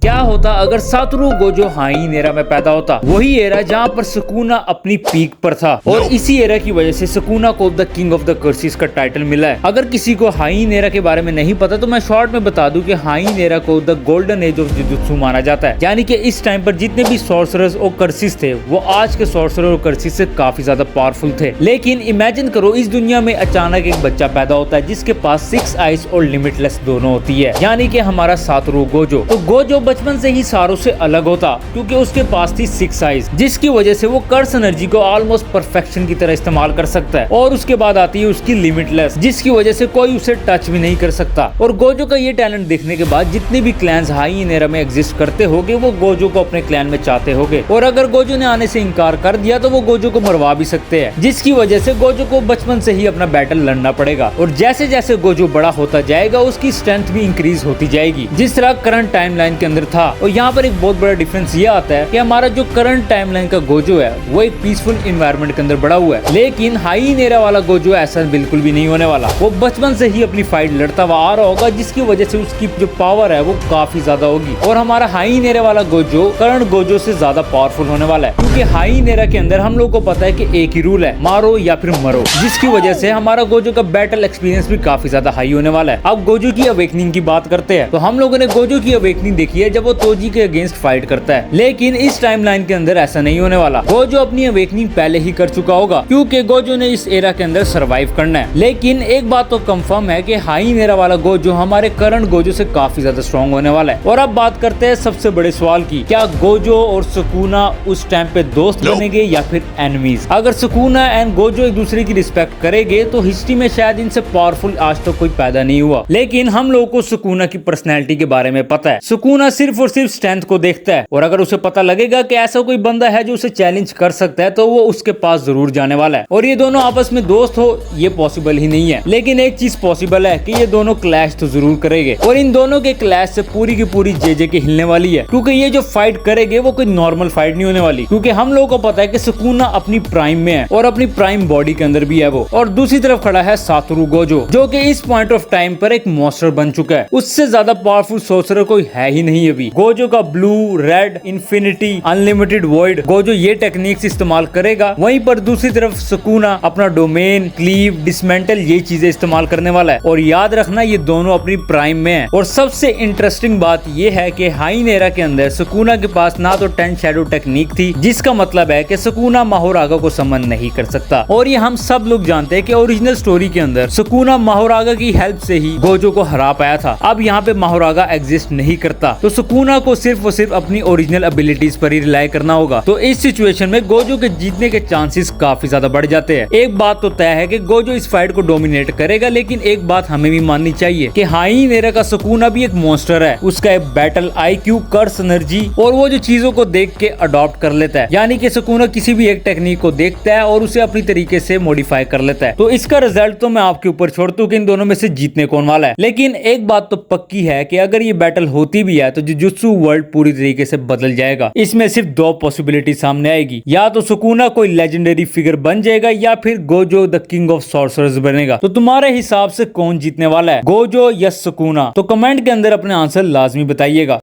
क्या होता अगर सातोरू गोजो हाइन एरा में पैदा होता? वही एरा जहाँ पर सुकुना अपनी पीक पर था और इसी एरा की वजह से सुकुना को the king of the curses का टाइटल मिला है। अगर किसी को हाइन एरा के बारे में नहीं पता तो मैं शॉर्ट में बता दूं कि हाइन एरा को the golden age of jujutsu माना जाता है, यानी कि इस टाइम पर जितने भी सॉर्सरर्स और कर्सिस थे वो आज के सॉर्सरर और कर्सिस से काफी ज्यादा पावरफुल थे। लेकिन इमेजिन करो इस दुनिया में अचानक एक बच्चा पैदा होता है जिसके पास 6 आइज और लिमिटलेस दोनों होती है, यानी कि हमारा सातोरू गोजो। तो गोजो बचपन से ही सारों से अलग होता क्योंकि उसके पास थी 6 आइज, जिसकी वजह से वो कर्स एनर्जी को ऑलमोस्ट परफेक्शन की तरह इस्तेमाल कर सकता है। और उसके बाद आती है उसकी लिमिटलेस, जिसकी वजह से कोई उसे टच भी नहीं कर सकता। और गोजो का ये टैलेंट देखने के बाद जितने भी क्लैंस हाइन एरा में एग्जिस्ट करते होंगे वो गोजो को अपने क्लैन में चाहते होंगे, और अगर गोजो ने आने से इनकार कर दिया तो वो गोजो को मरवा भी सकते हैं, जिसकी वजह से गोजो को बचपन से ही अपना बैटल लड़ना पड़ेगा। और जैसे जैसे गोजो बड़ा होता जाएगा उसकी स्ट्रेंथ भी इंक्रीज होती जाएगी, जिस तरह करंट टाइमलाइन के अंदर था। और यहाँ पर एक बहुत बड़ा डिफरेंस ये आता है कि हमारा जो करंट टाइमलाइन का गोजो है वो एक पीसफुल एनवायरनमेंट के अंदर बड़ा हुआ है, लेकिन हाइन एरा वाला गोजो ऐसा बिल्कुल भी नहीं होने वाला। वो बचपन से ही अपनी फाइट लड़ता हुआ आ रहा होगा, जिसकी वजह से उसकी जो पावर है वो काफी ज्यादा होगी। और हमारा हाइन एरा वाला गोजो करंट गोजो से ज्यादा पावरफुल होने वाला है, क्योंकि हाइन एरा के अंदर हम लोग को पता है कि एक ही रूल है, मारो या फिर मरो, जिसकी वजह से हमारा गोजो का बैटल एक्सपीरियंस भी काफी ज्यादा हाई होने वाला है। अब गोजो की अवेकनिंग की बात करते हैं तो हम लोगों ने गोजो की अवेकनिंग देखी है जब वो तोजी के अगेंस्ट फाइट करता है, लेकिन इस टाइमलाइन के अंदर ऐसा नहीं होने वाला। गोजो अपनी अवेकनिंग पहले ही कर चुका होगा क्योंकि गोजो ने इस एरा के अंदर सरवाइव करना है। लेकिन एक बात तो कंफर्म है कि हाइन एरा वाला गोजो हमारे करंट गोजो से काफी ज्यादा स्ट्रॉन्ग होने वाला है। और अब बात करते हैं सबसे बड़े सवाल की, क्या गोजो और सुकुना उस टाइम पे दोस्त बनेंगे या फिर एनिमीज? अगर सुकुना एंड गोजो एक दूसरे की रिस्पेक्ट करेंगे तो हिस्ट्री में शायद इनसे पावरफुल आज तक कोई पैदा नहीं हुआ। लेकिन हम लोगों को सुकुना की पर्सनैलिटी के बारे में पता है। सुकुना सिर्फ और सिर्फ स्ट्रेंथ को देखता है, और अगर उसे पता लगेगा कि ऐसा कोई बंदा है जो उसे चैलेंज कर सकता है तो वो उसके पास जरूर जाने वाला है। और ये दोनों आपस में दोस्त हो ये पॉसिबल ही नहीं है, लेकिन एक चीज पॉसिबल है कि ये दोनों क्लैश तो जरूर करेंगे। और इन दोनों के क्लैश से पूरी की पूरी जे के हिलने वाली है, क्योंकि ये जो फाइट करेंगे वो कोई नॉर्मल फाइट नहीं होने वाली। क्योंकि हम लोगों को पता है कि सुकुना अपनी प्राइम में है और अपनी प्राइम बॉडी के अंदर भी है वो, और दूसरी तरफ खड़ा है सातोरू गोजो, जो कि इस पॉइंट ऑफ टाइम पर एक मॉन्स्टर बन चुका है। उससे ज्यादा पावरफुल सोर्सरर कोई है ही नहीं अभी। गोजो का blue, red, infinity, unlimited void, Gojo ये टेक्निक्स इस्तेमाल करेगा। वहीं पर दूसरी तरफ सुकुना अपना डोमेन, क्लीव, डिसमेंटल ये चीजें इस्तेमाल करने वाला है। और याद रखना ये दोनों अपनी प्राइम में है। और सबसे इंटरेस्टिंग बात ये है कि हाइन एरा के अंदर सुकुना के पास ना तो 10 शैडो टेक्निक थी, जिसका मतलब है कि सुकुना माहोरागा को समन नहीं कर सकता। और ये हम सब लोग जानते हैं कि ओरिजिनल स्टोरी के अंदर सुकुना माहोरागा की हेल्प से ही गोजो को हरा पाया था। अब यहाँ पे माहोरागा एग्जिस्ट नहीं करता, तो सुकुना को सिर्फ और सिर्फ अपनी ओरिजिनल एबिलिटीज पर ही रिलाई करना होगा। तो इस सिचुएशन में गोजो के जीतने के चांसेस काफी ज्यादा बढ़ जाते हैं। एक बात तो तय है कि गोजो इस फाइट को डोमिनेट करेगा, लेकिन एक बात हमें भी माननी चाहिए कि हाइन एरा का सुकुना भी एक मॉन्स्टर है। उसका एक बैटल आईक्यू, कर्स एनर्जी और वो जो चीजों को देख के अडॉप्ट कर लेता है, यानी कि सुकुना किसी भी एक टेक्निक को देखता है और उसे अपनी तरीके से मॉडिफाई कर लेता है। तो इसका रिजल्ट तो मैं आपके ऊपर छोड़ता हूँ कि इन दोनों में से जीतने कौन वाला है। लेकिन एक बात तो पक्की है कि अगर ये बैटल होती भी है तो जुजुत्सु वर्ल्ड पूरी तरीके से बदल जाएगा। इसमें सिर्फ 2 पॉसिबिलिटी सामने आएगी, या तो सुकुना कोई लेजेंडरी फिगर बन जाएगा या फिर Gojo the king of sorcerers बनेगा। तो तुम्हारे हिसाब से कौन जीतने वाला है, गोजो या सुकुना? तो कमेंट के अंदर अपने आंसर लाजमी बताइएगा।